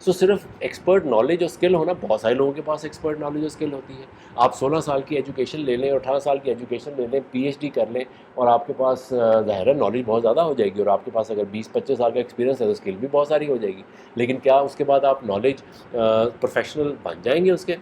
سو صرف expert knowledge اور skill ہونا، بہت سارے لوگوں کے پاس ایکسپرٹ نالج اور اسکل ہوتی ہے. آپ 16 سال کی ایجوکیشن لے لیں، 18 سال کی ایجوکیشن لے لیں، پی ایچ ڈی کر لیں، اور آپ کے پاس ظاہر ہے نالج بہت زیادہ ہو جائے گی، اور آپ کے پاس اگر 20-25 سال کا ایکسپیرینس ہے تو اسکل بھی بہت ساری ہو جائے گی. لیکن کیا اس کے بعد آپ نالج پروفیشنل بن جائیں گے اس کے؟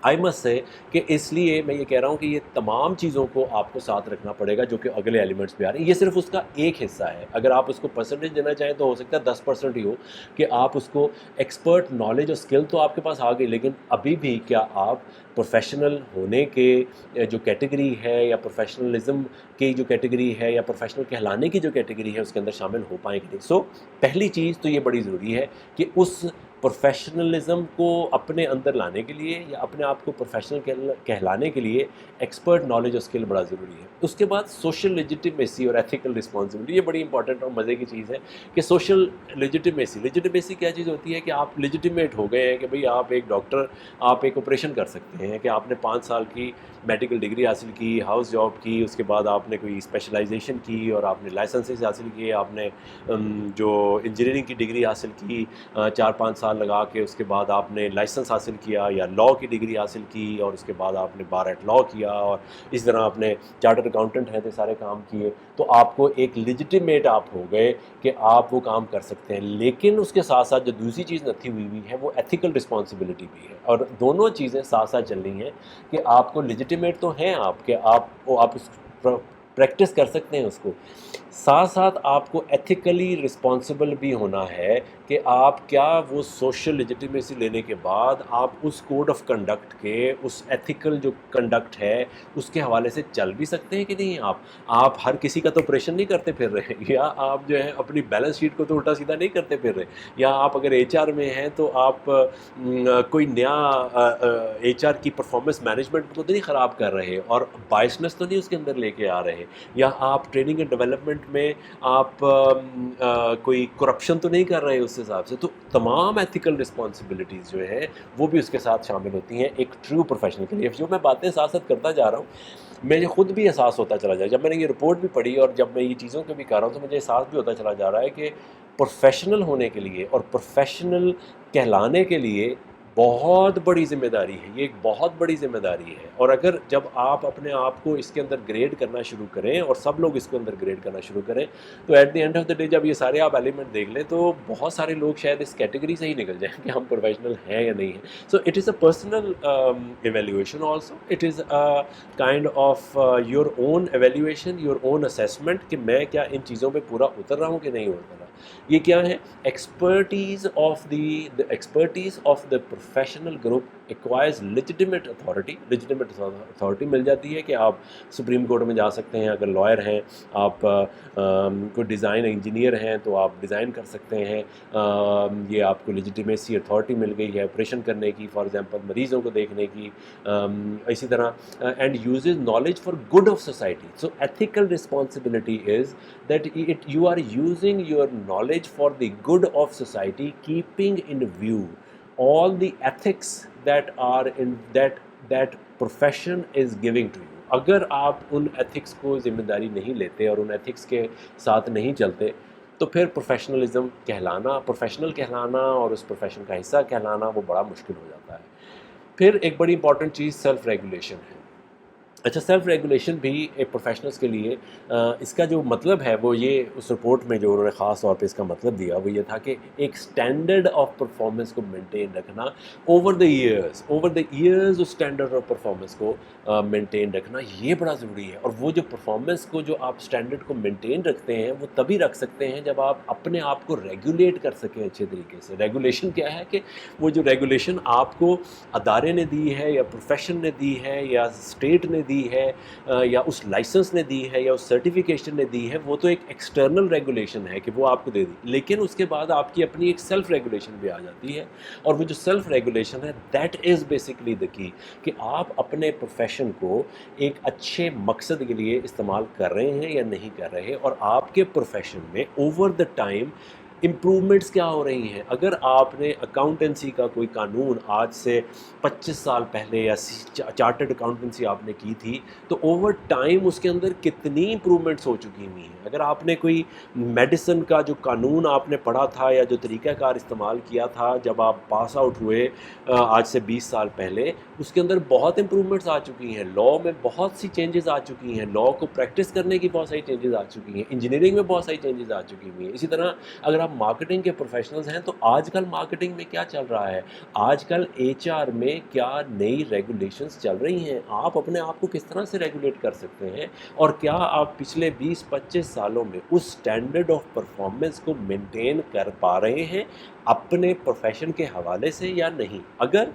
آئی مسٹ سے کہ اس لیے میں یہ کہہ رہا ہوں کہ یہ تمام چیزوں کو آپ کو ساتھ رکھنا پڑے گا جو کہ اگلے ایلیمنٹس پہ آ رہے ہیں. یہ صرف اس کا ایک حصہ ہے. اگر آپ اس کو پرسنٹیج دینا چاہیں تو ہو سکتا ہے 10% ہی ہو کہ آپ اس کو ایکسپرٹ نالج اور اسکل تو آپ کے پاس آ گئی، لیکن ابھی بھی کیا آپ پروفیشنل ہونے کے جو کیٹیگری ہے یا پروفیشنلزم کی جو کیٹیگری ہے یا پروفیشنل کہلانے کی جو کیٹیگری ہے اس کے اندر شامل ہو پائیں گے. سو پہلی چیز تو یہ بڑی ضروری ہے کہ اس پروفیشنلزم کو اپنے اندر لانے کے لیے یا اپنے آپ کو پروفیشنل کہلانے کے لیے ایکسپرٹ نالج اور اسکل بڑا ضروری ہے. اس کے بعد سوشل لیجیٹیمیسی اور ایتھیکل رسپانسبلٹی، یہ بڑی امپورٹنٹ اور مزے کی چیز ہے کہ سوشل لیجیٹیمیسی کیا چیز ہوتی ہے کہ آپ لیجیٹیمیٹ ہو گئے ہیں کہ بھئی آپ ایک ڈاکٹر، آپ ایک آپریشن کر سکتے ہیں، کہ آپ نے 5 سال کی میڈیکل ڈگری حاصل کی، ہاؤس جاب کی، اس کے بعد آپ نے کوئی اسپیشلائزیشن کی اور آپ نے لائسنسز حاصل کیے، آپ نے جو انجینئرنگ کی ڈگری حاصل کی 4-5 سال لگا کے، اس کے بعد آپ نے لائسنس حاصل کیا یا لاء کی ڈگری حاصل کی، اور اس کے بعد آپ نے بار ایٹ لاء کیا، اور اس طرح آپ نے چارٹر اکاؤنٹنٹ ہیں تو سارے کام کیے، تو آپ کو ایک لیجیٹیمیٹ آپ ہو گئے کہ آپ وہ کام کر سکتے ہیں. لیکن اس کے ساتھ ساتھ جو دوسری چیز نتھی ہوئی ہے وہ ایتھیکل رسپانسبلٹی بھی ہے، اور دونوں چیزیں ساتھ ساتھ چل رہی ہیں کہ آپ کو لیجیٹیمیٹ تو ہیں آپ کہ آپ اس پریکٹس کر سکتے ہیں اس کو، ساتھ ساتھ آپ کو ایتھیکلی رسپانسبل بھی ہونا ہے کہ آپ کیا وہ سوشل لیجیٹیمیسی لینے کے بعد آپ اس کوڈ آف کنڈکٹ کے، اس ایتھیکل جو کنڈکٹ ہے اس کے حوالے سے چل بھی سکتے ہیں کہ نہیں. آپ ہر کسی کا تو آپریشن نہیں کرتے پھر رہے، یا آپ جو ہے اپنی بیلنس شیٹ کو تو الٹا سیدھا نہیں کرتے پھر رہے، یا آپ اگر ایچ آر میں ہیں تو آپ کوئی نیا ایچ آر کی پرفارمنس مینجمنٹ کو تو نہیں خراب کر رہے اور بائسنس تو نہیں اس کے اندر لے کے آ رہے، یا آپ ٹریننگ اینڈ ڈیولپمنٹ میں آپ کوئی کرپشن تو نہیں کر رہے اس حساب سے. تو تمام ایتھیکل رسپانسبلٹیز جو ہے وہ بھی اس کے ساتھ شامل ہوتی ہیں ایک ٹرو پروفیشنل کے لیے. جو میں باتیں ساتھ ساتھ کرتا جا رہا ہوں مجھے خود بھی احساس ہوتا چلا جائے، جب میں نے یہ رپورٹ بھی پڑھی اور جب میں یہ چیزوں کو بھی کر رہا ہوں تو مجھے احساس بھی ہوتا چلا جا رہا ہے کہ پروفیشنل ہونے کے لیے اور پروفیشنل کہلانے کے لیے بہت بڑی ذمہ داری ہے. یہ ایک بہت بڑی ذمہ داری ہے، اور اگر جب آپ اپنے آپ کو اس کے اندر گریڈ کرنا شروع کریں اور سب لوگ اس کے اندر گریڈ کرنا شروع کریں تو at the end of the day جب یہ سارے آپ ایلیمنٹ دیکھ لیں تو بہت سارے لوگ شاید اس کیٹیگری سے ہی نکل جائیں کہ ہم پروفیشنل ہیں یا نہیں ہیں. So it is a personal evaluation also, it is kind of your own evaluation, your own assessment کہ میں کیا ان چیزوں پہ پورا اتر رہا ہوں کہ نہیں اتر رہا. یہ کیا ہے؟ Expertise of the professional group acquires legitimate authority. Legitimate authority مل جاتی ہے کہ آپ سپریم کورٹ میں جا سکتے ہیں، اگر لائر ہیں، آپ کوئی ڈیزائن انجینئر ہیں تو آپ ڈیزائن کر سکتے ہیں. یہ آپ کو لیجیٹیمیسی اتھارٹی مل گئی ہے آپریشن کرنے کی، فار ایگزامپل مریضوں کو دیکھنے کی. اسی طرح and uses knowledge for good of society. So ethical responsibility is that you are using your knowledge for the good of society, keeping in view all the ethics that are in that profession is giving to you. اگر آپ ان ethics کو ذمہ داری نہیں لیتے اور ان ethics کے ساتھ نہیں چلتے تو پھر پروفیشنل کہلانا اور اس پروفیشن کا حصہ کہلانا وہ بڑا مشکل ہو جاتا ہے. پھر ایک بڑی امپورٹنٹ چیز سیلف ریگولیشن ہے. اچھا، سیلف ریگولیشن بھی ایک پروفیشنلز کے لیے اس کا جو مطلب ہے وہ یہ اس رپورٹ میں جو انہوں نے خاص طور پہ اس کا مطلب دیا وہ یہ تھا کہ ایک سٹینڈرڈ آف پرفارمنس کو مینٹین رکھنا اوور دا ایئرز اس سٹینڈرڈ آف پرفارمنس کو مینٹین رکھنا یہ بڑا ضروری ہے. اور وہ جو پرفارمنس کو جو آپ سٹینڈرڈ کو مینٹین رکھتے ہیں وہ تبھی رکھ سکتے ہیں جب آپ اپنے آپ کو ریگولیٹ کر سکیں اچھے طریقے سے. ریگولیشن کیا ہے کہ وہ جو ریگولیشن آپ کو ادارے نے دی ہے یا پروفیشن نے دی ہے یا اسٹیٹ نے دی ہے یا اس لائسنس نے دی ہے یا اس سرٹیفکیشن نے دی ہے، وہ تو ایک ایکسٹرنل ریگولیشن ہے کہ وہ آپ کو دے دی. لیکن اس کے بعد آپ کی اپنی ایک سیلف ریگولیشن بھی آ جاتی ہے، اور وہ جو سیلف ریگولیشن ہے دیٹ از بیسکلی دا کی کہ آپ اپنے پروفیشن کو ایک اچھے مقصد کے لیے استعمال کر رہے ہیں یا نہیں کر رہے، اور آپ کے پروفیشن میں اوور دا ٹائم امپرومنٹس کیا ہو رہی ہیں. اگر آپ نے اکاؤنٹنسی کا کوئی قانون آج سے 25 سال پہلے یا چارٹرڈ اکاؤنٹنسی آپ نے کی تھی تو اوور ٹائم اس کے اندر کتنی امپرومنٹس ہو چکی ہوئی ہیں. اگر آپ نے کوئی میڈیسن کا جو قانون آپ نے پڑھا تھا یا جو طریقہ کار استعمال کیا تھا جب آپ پاس آؤٹ ہوئے آج سے 20 سال پہلے, اس کے اندر بہت امپرومنٹس آ چکی ہیں. لا میں بہت سی چینجز آ چکی ہیں, لا کو پریکٹس کرنے کی بہت ساری چینجز آ چکی ہیں, انجینئرنگ میں بہت ساری چینجز آ چکی ہوئی ہیں. اسی طرح اگر آپ مارکیٹنگ کے پروفیشنلز ہیں تو آج کل مارکیٹنگ میں کیا چل رہا ہے, آج کل ایچ آر میں کیا نئی ریگولیشنز چل رہی ہیں, آپ اپنے آپ کو کس طرح سے ریگولیٹ کر سکتے ہیں, اور کیا آپ پچھلے 20-25 سالوں میں اس اسٹینڈرڈ آف پرفارمنس کو مینٹین کر پا رہے ہیں اپنے پروفیشن کے حوالے سے یا نہیں. اگر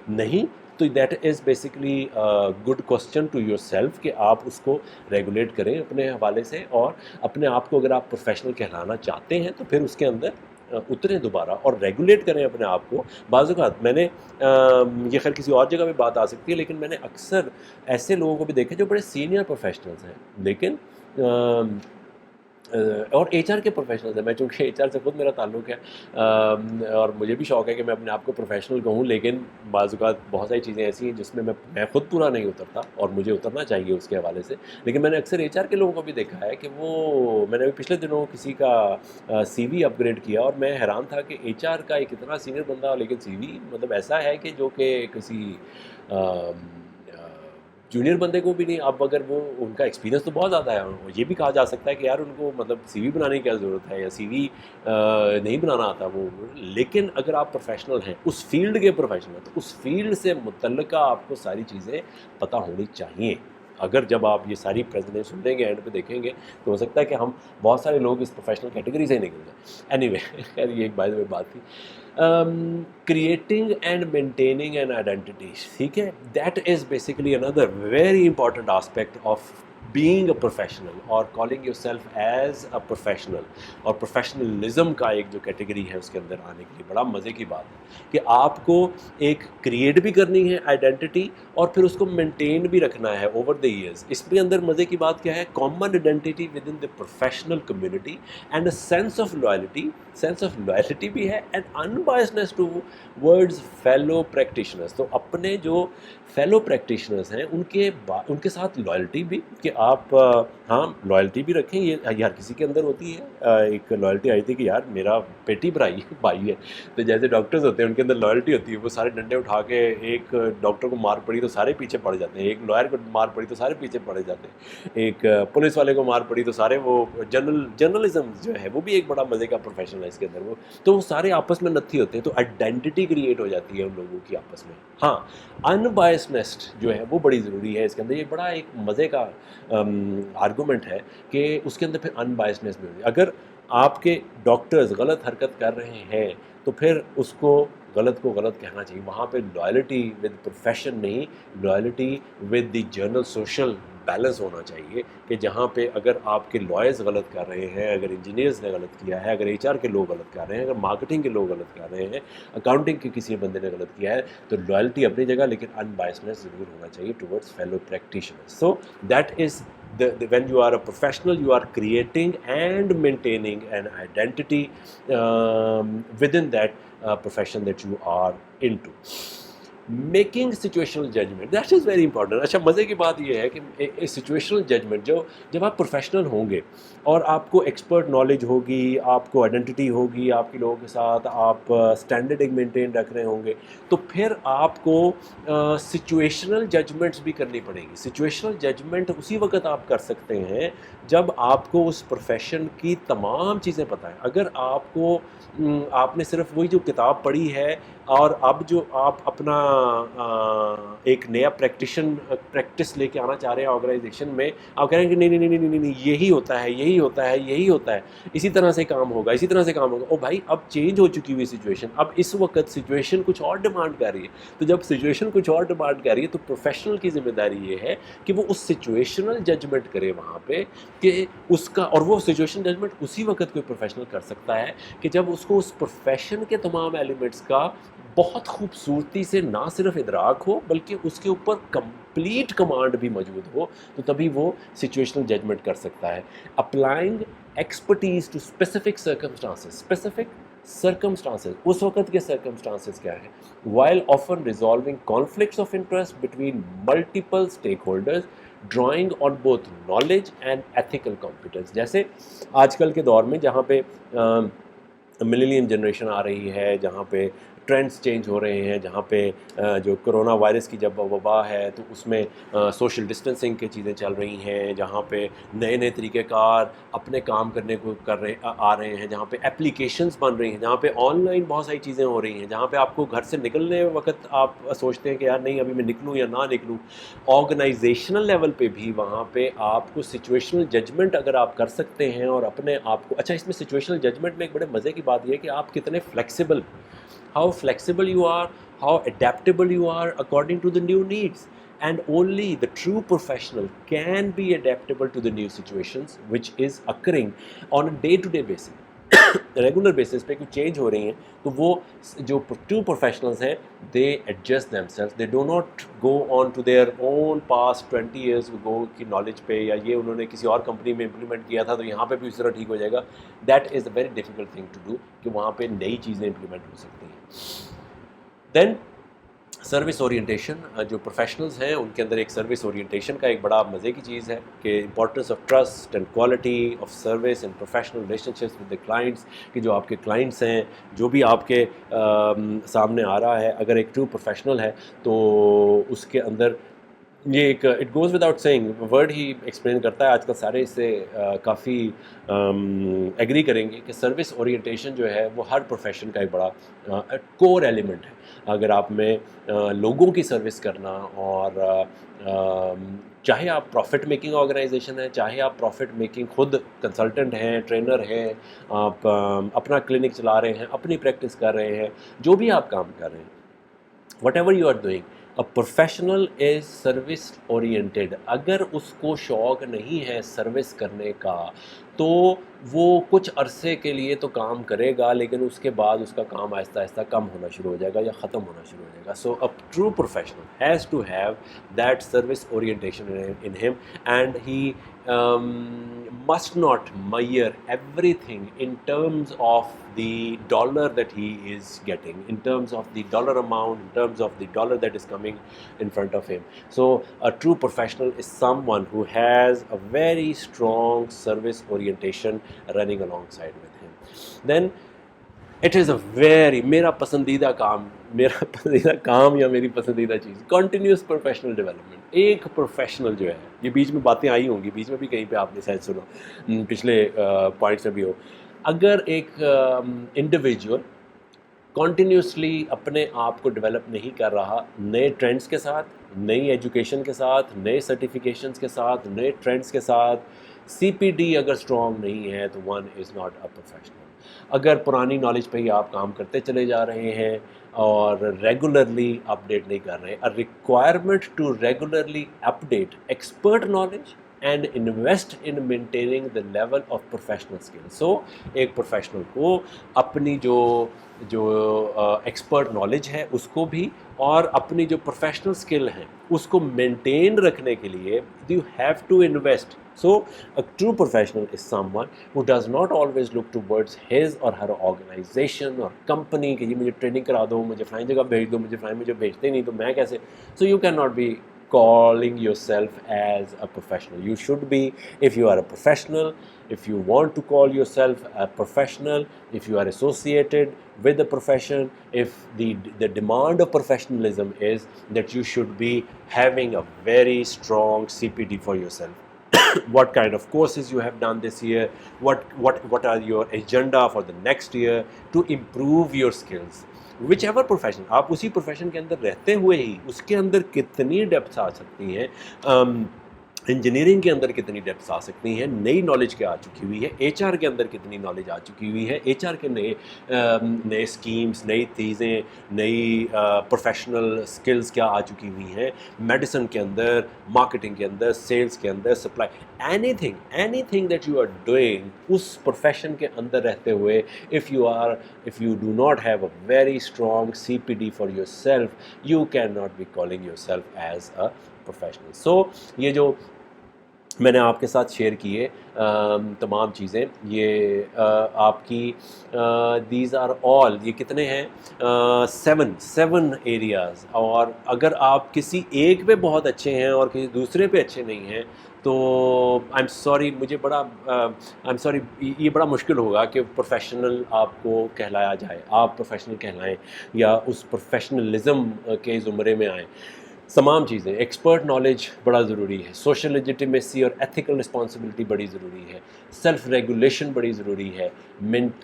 نہیں تو that is basically good question to yourself کہ آپ اس کو ریگولیٹ کریں اپنے حوالے سے, اور اپنے آپ کو اگر آپ پروفیشنل کہلانا چاہتے ہیں تو پھر اس کے اندر اتریں دوبارہ اور ریگولیٹ کریں اپنے آپ کو. بعض اوقات میں نے یہ خیر کسی اور جگہ بھی بات آ سکتی ہے, لیکن میں نے اکثر ایسے لوگوں کو بھی دیکھے جو بڑے سینئر پروفیشنلز ہیں لیکن اور ایچ آر کے پروفیشنلز ہیں. میں چونکہ ایچ آر سے خود میرا تعلق ہے اور مجھے بھی شوق ہے کہ میں اپنے آپ کو پروفیشنل کہوں, لیکن بعض اوقات بہت ساری چیزیں ایسی ہیں جس میں میں خود پورا نہیں اترتا اور مجھے اترنا چاہیے اس کے حوالے سے. لیکن میں نے اکثر ایچ آر کے لوگوں کو بھی دیکھا ہے کہ وہ, میں نے پچھلے دنوں کسی کا سی وی اپ گریڈ کیا اور میں حیران تھا کہ ایچ آر کا ایک اتنا سینئر بندہ لیکن سی وی مطلب ایسا ہے کہ جو کہ کسی جونیئر بندے کو بھی نہیں. اب اگر وہ ان کا ایکسپیرینس تو بہت زیادہ ہے, یہ بھی کہا جا سکتا ہے کہ یار ان کو مطلب سی وی بنانے کی کیا ضرورت ہے یا سی وی نہیں بنانا آتا وہ. لیکن اگر آپ پروفیشنل ہیں, اس فیلڈ کے پروفیشنل ہیں, تو اس فیلڈ سے متعلقہ آپ کو ساری چیزیں پتہ ہونی چاہیے. اگر جب آپ یہ ساری پریزنٹیشن سن لیں گے اینڈ پہ دیکھیں گے تو ہو سکتا ہے کہ ہم بہت سارے لوگ اس پروفیشنل کیٹیگری سے ہی نکل جائیں. اینی وے خیر یہ ایک بائی بات تھی. Creating and maintaining an identity, ٹھیک ہے, دیٹ از بیسیکلی اندر very important aspect of being a professional اور calling yourself as a professional. اور پروفیشنلزم کا ایک جو کیٹیگری ہے اس کے اندر آنے کے لیے بڑا مزے کی بات ہے کہ آپ کو ایک کریٹ بھی کرنی ہے آئیڈینٹی اور پھر اس کو مینٹین بھی رکھنا ہے اوور دا ایئرز. اس کے اندر مزے کی بات کیا ہے, common identity within the professional community and a sense of loyalty. Sense of loyalty بھی ہے and unbiasedness towards fellow practitioners. تو اپنے جو فیلو پریکٹیشنرز ہیں ان کے ساتھ لائلٹی بھی کہ آپ ہاں لائلٹی بھی رکھیں. یہ ہر کسی کے اندر ہوتی ہے, ایک لائلٹی آئی تھی کہ یار میرا پیٹی بھائی ہے, تو جیسے ڈاکٹرز ہوتے ہیں ان کے اندر لائلٹی ہوتی ہے, وہ سارے ڈنڈے اٹھا کے ایک ڈاکٹر کو مار پڑی تو سارے پیچھے پڑ جاتے ہیں, ایک لائر کو مار پڑی تو سارے پیچھے پڑے جاتے ہیں, ایک پولیس والے کو مار پڑی تو سارے. وہ جرنلزم جو ہے وہ بھی ایک بڑا مزے کا پروفیشن ہے اس کے اندر. وہ تو وہ سارے آپس میں نتھی ہوتے ہیں, تو آئیڈینٹی کریٹ ہو جاتی ہے ان لوگوں کی آپس میں. ہاں انبائسنس جو ہے وہ بڑی ضروری ہے اس کے اندر. یہ بڑا ایک مزے کا آرگومنٹ ہے کہ اس کے اندر پھر انبائسنس بھی ہوتی ہے. اگر آپ کے ڈاکٹرز غلط حرکت کر رہے ہیں تو پھر اس کو غلط کہنا چاہیے. وہاں پہ لائلٹی ود پروفیشن نہیں, loyalty with the general social balance ہونا چاہیے کہ جہاں پہ اگر آپ کے لائرز غلط کر رہے ہیں, اگر انجینئرز نے غلط کیا ہے, اگر ایچ آر کے لوگ غلط کر رہے ہیں, اگر مارکیٹنگ کے لوگ غلط کر رہے ہیں, اکاؤنٹنگ کے کسی بندے نے غلط کیا ہے, تو لائلٹی اپنی جگہ لیکن انبائسنس ضرور ہونا چاہیے towards fellow practitioners. So that is when you are a professional, you are creating and maintaining an identity within that profession that you are into. Making situational judgement, that is very important. اچھا مزے کی بات یہ ہے کہ situational judgment جب آپ professional ہوں گے اور آپ کو ایکسپرٹ نالج ہوگی, آپ کو آئیڈینٹی ہوگی, آپ کے لوگوں کے ساتھ آپ اسٹینڈرڈ ایک مینٹین رکھ رہے ہوں گے, تو پھر آپ کو سچویشنل ججمنٹس بھی کرنی پڑیں گی. سچویشنل ججمنٹ اسی وقت آپ کر سکتے ہیں جب آپ کو اس پروفیشن کی تمام چیزیں پتہ ہیں. اگر آپ نے صرف وہی جو کتاب پڑھی ہے اور اب جو آپ اپنا ایک نیا پریکٹس لے کے آنا چاہ رہے ہیں آرگنائزیشن میں, آپ کہہ رہے ہیں کہ نہیں یہی ہوتا ہے, اسی طرح سے کام ہوگا. او بھائی اب چینج ہو چکی ہوئی سچویشن, اب اس وقت سچویشن کچھ اور ڈیمانڈ کر رہی ہے. تو جب سچویشن کچھ اور ڈیمانڈ کر رہی ہے تو پروفیشنل کی ذمہ داری یہ ہے کہ وہ اس سچویشنل ججمنٹ کرے وہاں پہ کہ اس کا, اور وہ سچویشن ججمنٹ اسی وقت کوئی پروفیشنل کر سکتا ہے کہ جب اس کو اس پروفیشن کے تمام ایلیمنٹس کا بہت خوبصورتی سے نہ صرف ادراک ہو بلکہ اس کے اوپر کمپلیٹ کمانڈ بھی موجود ہو, تو تبھی وہ سچویشنل ججمنٹ کر سکتا ہے. Applying expertise to specific circumstances اس وقت کے سرکمسٹانسز کیا ہیں, while often resolving conflicts of interest between multiple stakeholders, drawing on both knowledge and ethical competence. جیسے آج کل کے دور میں جہاں پہ ملینیم جنریشن آ رہی ہے, جہاں پہ ٹرینڈس چینج ہو رہے ہیں, جہاں پہ جو کرونا وائرس کی جب وبا ہے تو اس میں سوشل ڈسٹینسنگ کی چیزیں چل رہی ہیں, جہاں پہ نئے نئے طریقہ کار اپنے کام کرنے کو آ رہے ہیں, جہاں پہ اپلیکیشنز بن رہی ہیں, جہاں پہ آن لائن بہت ساری چیزیں ہو رہی ہیں, جہاں پہ آپ کو گھر سے نکلنے وقت آپ سوچتے ہیں کہ یار نہیں ابھی میں نکلوں یا نہ نکلوں. آرگنائزیشنل لیول پہ بھی وہاں پہ آپ کو سچویشنل ججمنٹ اگر آپ کر سکتے ہیں اور اپنے آپ کو اچھا, اس میں سچویشنل ججمنٹ میں ایک بڑے مزے کی بات یہ ہے کہ آپ کتنے flexible, how flexible you are, how adaptable you are according to the new needs. And only the true professional can be adaptable to the new situations which is occurring on a day-to-day basis. Regular basis پہ کچھ change ہو رہی ہیں تو وہ جو true professionals ہیں they adjust themself, they do not go on to their own past 20 years ago کی knowledge پہ, یا یہ انہوں نے کسی اور کمپنی میں امپلیمنٹ کیا تھا تو یہاں پہ بھی اس طرح ٹھیک ہو جائے گا. That is a very difficult thing to do کہ وہاں پہ نئی چیزیں امپلیمنٹ ہو سکتی ہیں. دین سروس اورینٹیشن, جو پروفیشنلز ہیں ان کے اندر ایک سروس اورینٹیشن کا ایک بڑا مزے کی چیز ہے کہ importance of trust and quality of service and professional relation ships with the clients, کہ جو آپ کے کلائنٹس ہیں, جو بھی آپ کے سامنے آ رہا ہے, اگر ایک ٹرو پروفیشنل ہے تو اس کے اندر یہ ایک it goes without saying word ہی ایکسپلین کرتا ہے, آج کل سارے اس سے کافی ایگری کریں گے کہ سروس اورینٹیشن جو ہے وہ ہر پروفیشن کا ایک بڑا کور ایلیمنٹ ہے. اگر آپ میں لوگوں کی سروس کرنا, اور چاہے آپ پروفٹ میکنگ آرگنائزیشن ہے, چاہے آپ پروفٹ میکنگ خود کنسلٹنٹ ہیں, ٹرینر ہیں, آپ اپنا کلینک چلا رہے ہیں, اپنی پریکٹس کر رہے ہیں, جو بھی آپ کام کر رہے ہیں, whatever you are doing, a professional is service oriented. اگر اس کو شوق نہیں ہے سروس کرنے کا تو وہ کچھ عرصے کے لیے تو کام کرے گا, لیکن اس کے بعد اس کا کام آہستہ آہستہ کم ہونا شروع ہو جائے گا یا ختم ہونا شروع ہو جائے گا. سو a true professional has to have that service orientation in him, and he must not measure everything in terms of the dollar that he is getting, in terms of the dollar amount, in terms of the dollar that is coming in front of him. So a true professional is someone who has a very strong service orientation running alongside with him. Then it is a very میرا پسندیدہ کام یا میری پسندیدہ چیز continuous professional development. ایک professional جو ہے, یہ بیچ میں باتیں آئی ہوں گی, بیچ میں بھی کہیں پہ آپ نے شاید سنو, پچھلے پوائنٹس میں بھی ہو, اگر ایک انڈیویجول کنٹینیوسلی اپنے آپ کو ڈیولپ نہیں کر رہا نئے ٹرینڈس کے ساتھ, نئی ایجوکیشن کے ساتھ, نئے سرٹیفکیشنس کے ساتھ, نئے ٹرینڈس کے ساتھ, سی پی ڈی اگر اسٹرانگ نہیں ہے تو one is not a professional. اگر پرانی نالج پہ ہی آپ کام کرتے چلے جا رہے ہیں اور ریگولرلی اپڈیٹ نہیں کر رہے, a requirement to regularly update expert knowledge and invest in maintaining the level of professional skills. So ایک پروفیشنل کو اپنی جو ایکسپرٹ نالج ہے اس کو بھی اور اپنی جو پروفیشنل اسکل ہیں اس کو مینٹین رکھنے کے لیے you have to invest. So a true professional is someone who does not always look towards his or her organization or company کہ یہ مجھے ٹریننگ کرا دو, مجھے فلائیں جگہ بھیج دو, مجھے بھیجتے نہیں تو میں کیسے. So you cannot be calling yourself as a professional. You should be, if you are a professional, if you want to call yourself a professional, if you are associated with the profession, if the demand of professionalism is that you should be having a very strong CPD for yourself. What kind of courses you have done this year, what are your agenda for the next year to improve your skills. whichever profession, آپ اسی profession کے اندر رہتے ہوئے ہی اس کے اندر کتنی ڈیپتھس آ سکتی ہیں, انجینئرنگ کے اندر کتنی ڈیپتھس آ سکتی ہیں, نئی نالج کیا آ چکی ہوئی ہے, ایچ آر کے اندر کتنی نالج آ چکی ہوئی ہے, ایچ آر کے نئے اسکیمز, نئی چیزیں, نئی پروفیشنل اسکلز کیا آ چکی ہوئی ہیں, میڈیسن کے اندر, مارکیٹنگ کے اندر, سیلز کے اندر, supply, anything that you are doing اس پروفیشن کے اندر رہتے ہوئے, if you do not have a very strong CPD for yourself, you cannot be calling yourself as a professional. So یہ جو میں نے آپ کے ساتھ شیئر کیے تمام چیزیں. یہ آپ کی دیز آر آل، یہ کتنے ہیں؟ 7 ایریاز. اور اگر آپ کسی ایک پہ بہت اچھے ہیں اور کسی دوسرے پہ اچھے نہیں ہیں تو آئی ایم سوری، مجھے بڑا آئی ایم سوری، یہ بڑا مشکل ہوگا کہ پروفیشنل آپ کو کہلایا جائے، آپ پروفیشنل کہلائیں یا اس پروفیشنلزم کے زمرے میں آئیں. تمام چیزیں، ایکسپرٹ نالج بڑا ضروری ہے، سوشل لیجیٹیمیسی اور ایتھیکل رسپانسبلٹی بڑی ضروری ہے، سیلف ریگولیشن بڑی ضروری ہے،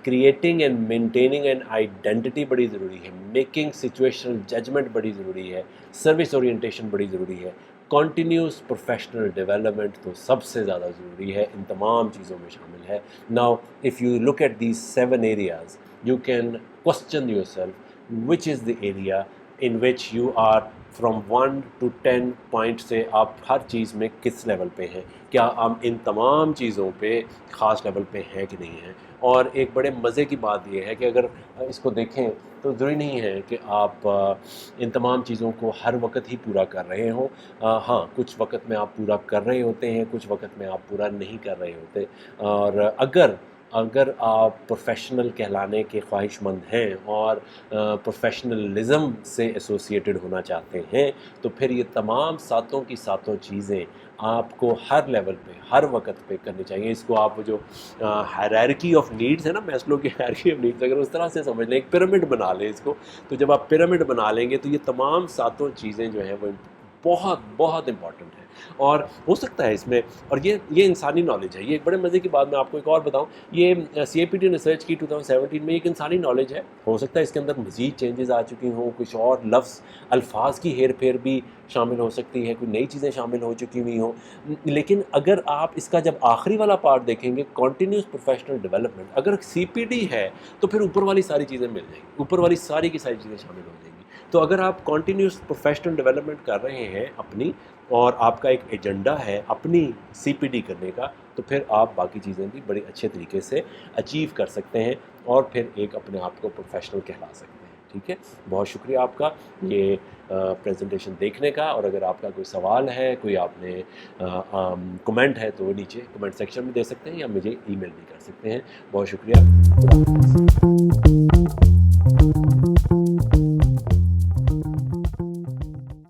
creating and maintaining an identity بڑی ضروری ہے، میکنگ سچویشنل ججمنٹ بڑی ضروری ہے، سروس اورینٹیشن بڑی ضروری ہے، کنٹینیوس پروفیشنل ڈیولپمنٹ تو سب سے زیادہ ضروری ہے، ان تمام چیزوں میں شامل ہے. Now if you look at these 7 areas you can question yourself which is the area in which you are from 1 to 10 point سے آپ ہر چیز میں کس لیول پہ ہیں، کیا ہم ان تمام چیزوں پہ خاص لیول پہ ہیں کہ نہیں ہیں. اور ایک بڑے مزے کی بات یہ ہے کہ اگر اس کو دیکھیں تو ضروری نہیں ہے کہ آپ ان تمام چیزوں کو ہر وقت ہی پورا کر رہے ہوں. ہاں، کچھ وقت میں آپ پورا کر رہے ہوتے ہیں، کچھ وقت میں آپ پورا نہیں کر رہے ہوتے. اور اگر آپ پروفیشنل کہلانے کے خواہش مند ہیں اور پروفیشنلزم سے ایسوسیٹڈ ہونا چاہتے ہیں تو پھر یہ تمام ساتوں کی ساتوں چیزیں آپ کو ہر لیول پہ ہر وقت پہ کرنی چاہیے. اس کو آپ جو ہائرارکی آف نیڈز ہے نا، میسلو کی ہائرارکی آف نیڈز، اگر اس طرح سے سمجھ لیں، ایک پیرامڈ بنا لیں اس کو، تو جب آپ پیرامڈ بنا لیں گے تو یہ تمام ساتوں چیزیں جو ہیں وہ بہت بہت امپورٹنٹ ہیں. اور ہو سکتا ہے اس میں، اور یہ انسانی نالج ہے. یہ ایک بڑے مزے کی بات میں آپ کو ایک اور بتاؤں، یہ سی اے پی ٹی ریسرچ کی 2017 میں ایک انسانی نالج ہے. ہو سکتا ہے اس کے اندر مزید چینجز آ چکی ہوں، کچھ اور الفاظ کی ہیر پھیر بھی شامل ہو سکتی ہے، کوئی نئی چیزیں شامل ہو چکی ہوئی ہوں. لیکن اگر آپ اس کا جب آخری والا پارٹ دیکھیں گے، کنٹینیوس پروفیشنل ڈیولپمنٹ، اگر سی پی ڈی ہے تو پھر اوپر والی ساری چیزیں مل جائیں گی، اوپر والی ساری کی ساری چیزیں شامل ہو جائیں گی. تو اگر آپ کنٹینیوس پروفیشنل ڈیولپمنٹ کر رہے ہیں اپنی، اور آپ کا ایک ایجنڈا ہے اپنی سی پی ڈی کرنے کا، تو پھر آپ باقی چیزیں بھی بڑے اچھے طریقے سے اچیو کر سکتے ہیں اور پھر ایک اپنے آپ کو پروفیشنل کہلا سکتے ہیں. ٹھیک ہے، بہت شکریہ آپ کا یہ پریزنٹیشن دیکھنے کا. اور اگر آپ کا کوئی سوال ہے، کوئی آپ نے کمنٹ ہے، تو وہ نیچے کمنٹ سیکشن میں دے سکتے ہیں یا مجھے ای میل بھی کر سکتے ہیں. بہت شکریہ.